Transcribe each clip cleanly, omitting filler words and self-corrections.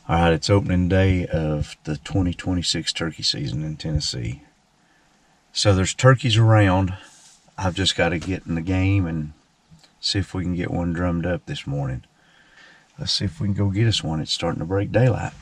All right, it's opening day of the 2026 turkey season in Tennessee. So there's turkeys around. I've just got to get in the game and see if we can get one drummed up this morning. Let's see if we can go get us one. It's starting to break daylight.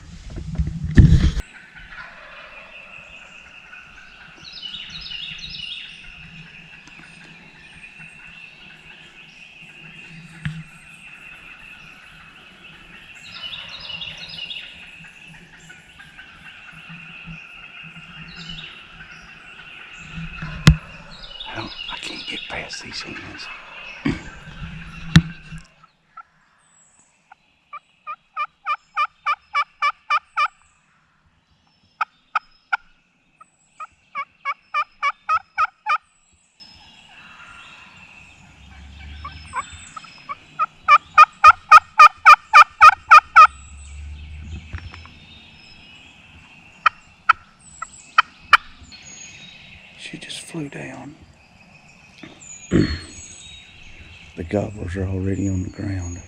I can't get past these hens. She just flew down. The gobblers are already on the ground.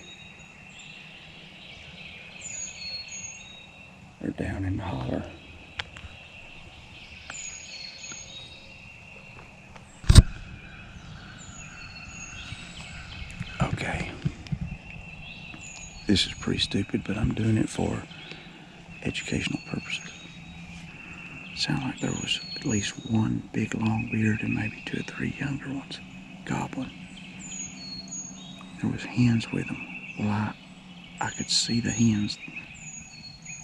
They're down in the holler. Okay. This is pretty stupid, but I'm doing it for educational purposes. Sounded like there was at least one big Longbeard and maybe 2 or 3 younger ones gobbling. There was hens with them. Well, I could see the hens.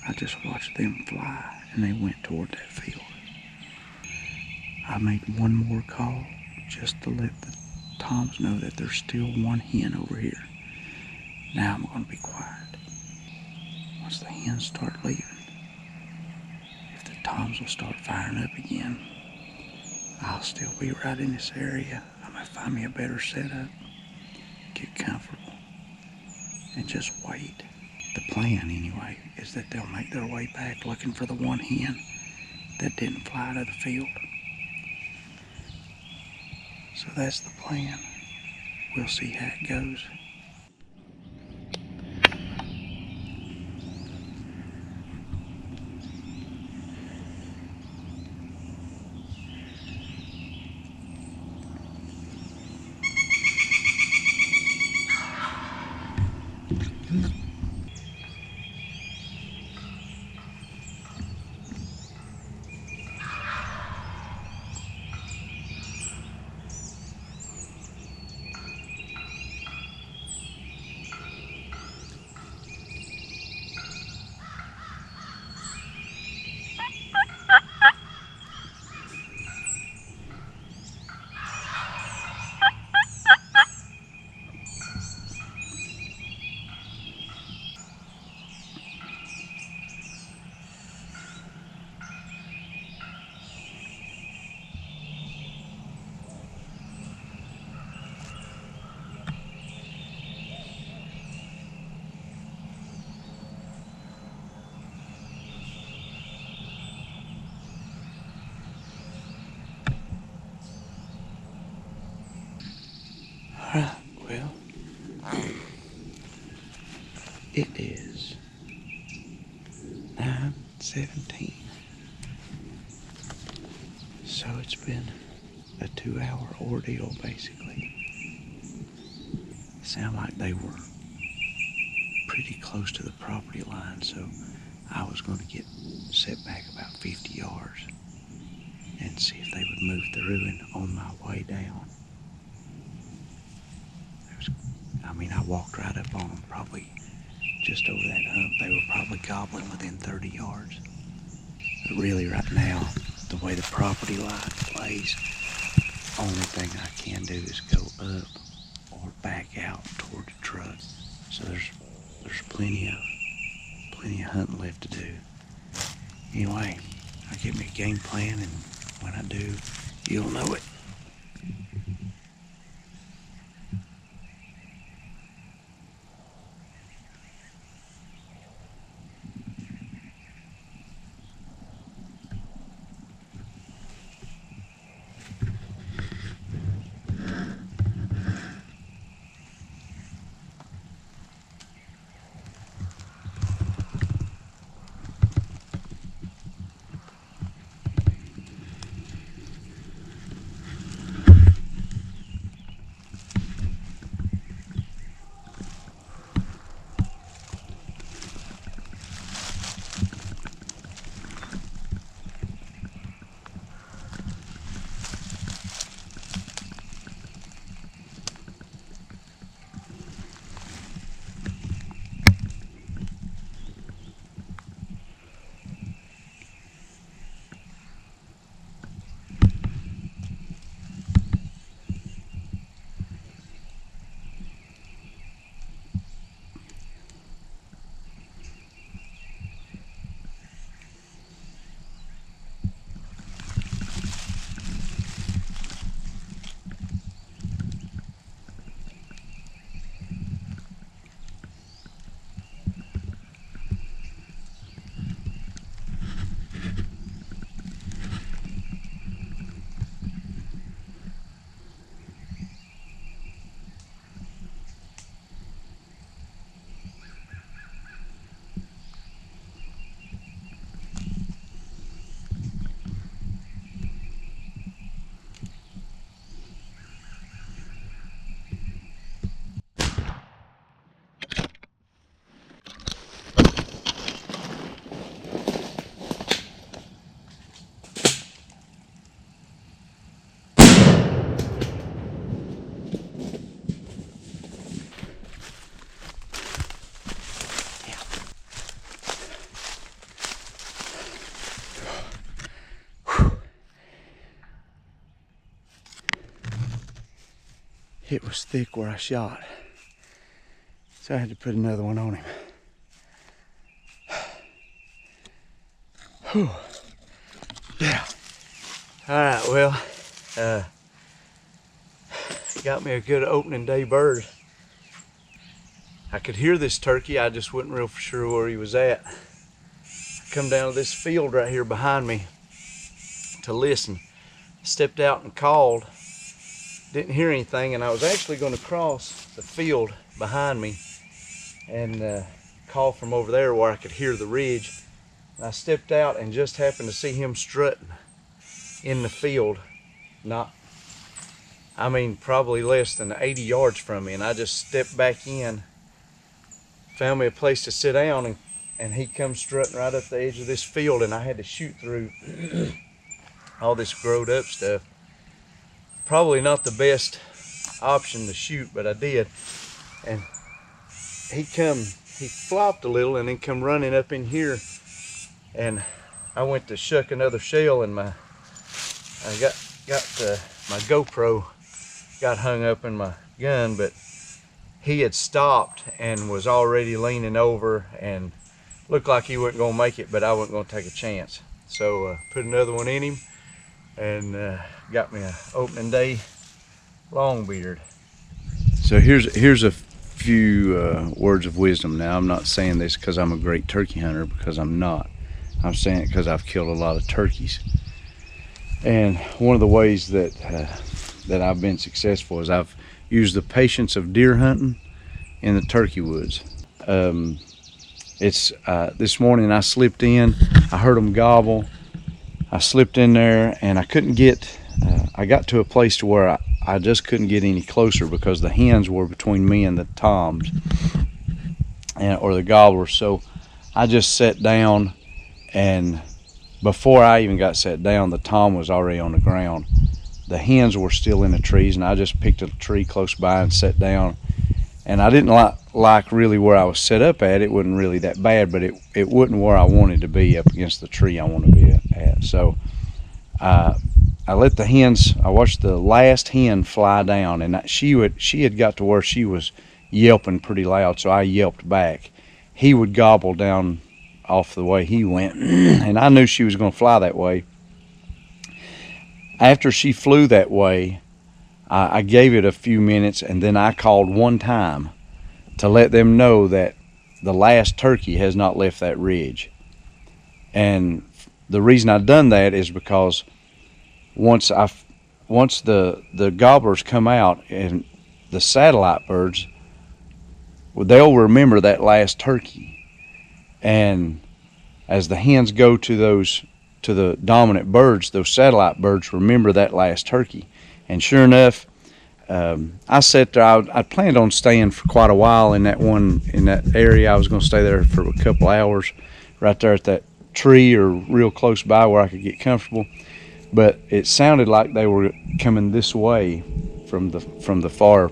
I just watched them fly, and they went toward that field. I made one more call just to let the toms know that there's still one hen over here. Now I'm going to be quiet. Once the hens start leaving, if the toms will start firing up again, I'll still be right in this area. I might find me a better setup, get comfortable, and just wait. The plan, anyway, is that they'll make their way back looking for the one hen that didn't fly to the field. So that's the plan. We'll see how it goes. Alright, well, it is 9:17. So it's been a 2-hour ordeal, basically. It sounded like they were pretty close to the property line, so I was going to get set back about 50 yards and see if they would move through, and on my way down, I walked right up on them, probably just over that hump. They were probably gobbling within 30 yards. But really right now, the way the property line plays, only thing I can do is go up or back out toward the truck. So there's plenty of hunting left to do. Anyway, I'll give me a game plan, and when I do, you'll know it. it was thick where I shot. So I had to put another one on him. Whew. Yeah. All right, well, got me a good opening day bird. I could hear this turkey, I just wasn't real for sure where he was at. I come down to this field right here behind me to listen. Stepped out and called. Didn't hear anything, and I was actually going to cross the field behind me and call from over there where I could hear the ridge. And I stepped out and just happened to see him strutting in the field, probably less than 80 yards from me, and I just stepped back in, found me a place to sit down, and he come strutting right up the edge of this field, and I had to shoot through all this growed up stuff. Probably not the best option to shoot, but I did. And he flopped a little and then come running up in here, and I went to shuck another shell, and I got my GoPro got hung up in my gun, but he had stopped and was already leaning over and looked like he wasn't gonna make it, but I wasn't gonna take a chance. So put another one in him and got me an opening day Longbeard. So here's a few words of wisdom. Now, I'm not saying this because I'm a great turkey hunter, because I'm not. I'm saying it because I've killed a lot of turkeys. And one of the ways that I've been successful is I've used the patience of deer hunting in the turkey woods. This morning I slipped in, I heard them gobble. I slipped in there and I couldn't get, I got to a place to where I just couldn't get any closer because the hens were between me and the toms or the gobblers. So I just sat down, and before I even got sat down, the tom was already on the ground. The hens were still in the trees, and I just picked a tree close by and sat down. And I didn't like really where I was set up at. It wasn't really that bad, but it wasn't where I wanted to be, up against the tree I wanted to be at. So I let the hens, I watched the last hen fly down, and she had got to where she was yelping pretty loud, so I yelped back. He would gobble down off the way he went, and I knew she was going to fly that way. After she flew that way, I gave it a few minutes, and then I called one time to let them know that the last turkey has not left that ridge. And the reason I done that is because once the gobblers come out, and the satellite birds, they'll remember that last turkey. And as the hens go to the dominant birds, those satellite birds remember that last turkey. And sure enough, I sat there. I planned on staying for quite a while in that area. I was going to stay there for a couple hours, right there at that tree or real close by where I could get comfortable. But it sounded like they were coming this way from the far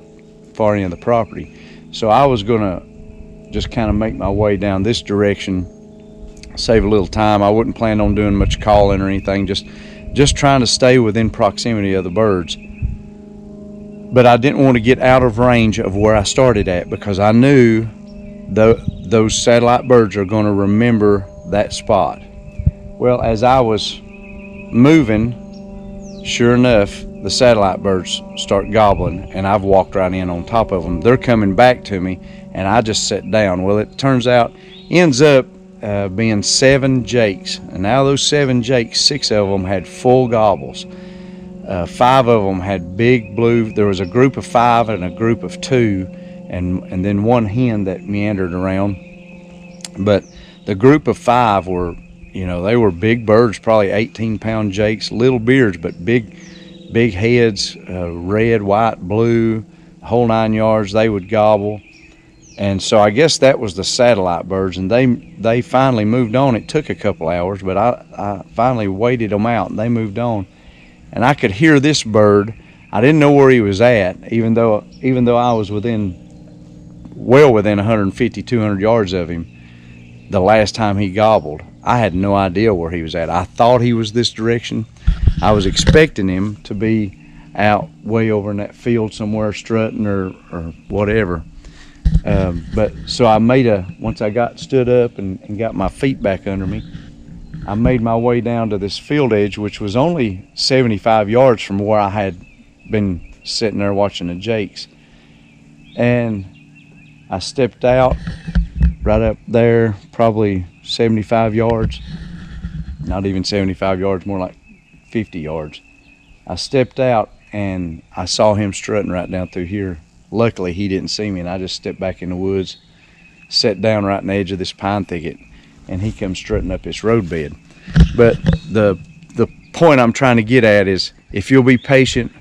end of the property. So I was going to just kind of make my way down this direction, save a little time. I wasn't planning on doing much calling or anything, just trying to stay within proximity of the birds. But I didn't want to get out of range of where I started at, because I knew those satellite birds are going to remember that spot. Well, as I was moving, sure enough, the satellite birds start gobbling, and I've walked right in on top of them. They're coming back to me, and I just sat down. Well, it turns out, ends up being 7 jakes. And now those 7 jakes, 6 of them had full gobbles. 5 of them had big blue. There was a group of 5 and a group of 2, and then one hen that meandered around. But the group of 5 were, they were big birds, probably 18-pound jakes, little beards, but big heads, red, white, blue, the whole 9 yards. They would gobble. And so I guess that was the satellite birds, and they finally moved on. It took a couple hours, but I finally waited them out, and they moved on. And I could hear this bird. I didn't know where he was at, even though I was well within 150, 200 yards of him the last time he gobbled. I had no idea where he was at. I thought he was this direction. I was expecting him to be out way over in that field somewhere strutting or whatever. But so I once I got stood up and got my feet back under me, I made my way down to this field edge, which was only 75 yards from where I had been sitting there watching the jakes. And I stepped out right up there, probably 75 yards, not even 75 yards, more like 50 yards. I stepped out and I saw him strutting right down through here. Luckily, he didn't see me, and I just stepped back in the woods, sat down right in the edge of this pine thicket, and he comes strutting up this road bed. But the point I'm trying to get at is, if you'll be patient,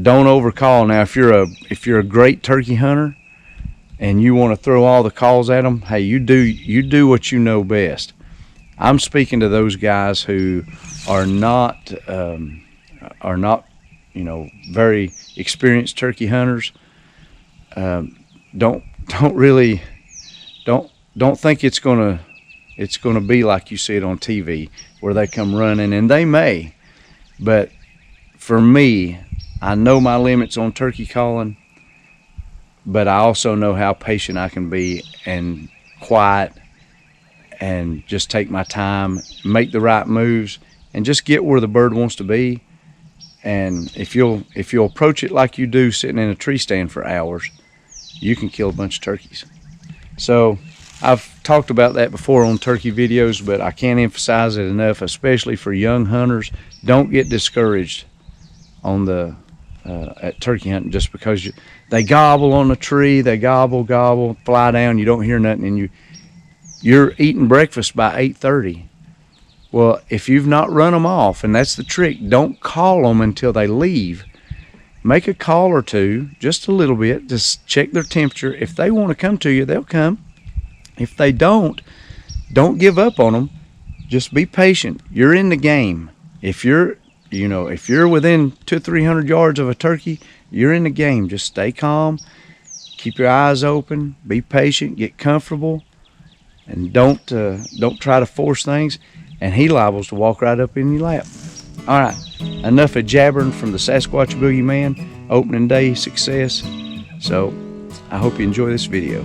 don't overcall. Now, if you're a great turkey hunter and you want to throw all the calls at them, hey, you do what you know best. I'm speaking to those guys who are not very experienced turkey hunters. Don't think it's gonna be like you see it on TV, where they come running, and they may. But for me, I know my limits on turkey calling, but I also know how patient I can be and quiet, and just take my time, make the right moves, and just get where the bird wants to be. And if you'll approach it like you do sitting in a tree stand for hours, you can kill a bunch of turkeys. So I've talked about that before on turkey videos, but I can't emphasize it enough, especially for young hunters. Don't get discouraged on at turkey hunting just because they gobble on the tree, they gobble, fly down, you don't hear nothing, and you're eating breakfast by 8:30. Well, if you've not run them off, and that's the trick, don't call them until they leave. Make a call or two, just a little bit, just check their temperature. If they want to come to you, they'll come. If they don't give up on them. Just be patient. You're in the game. If you're within 200-300 yards of a turkey, you're in the game. Just stay calm, keep your eyes open, be patient, get comfortable, and don't try to force things. And he liables to walk right up in your lap. All right, enough of jabbering from the Sasquatch Boogie Man. Opening day success. So I hope you enjoy this video.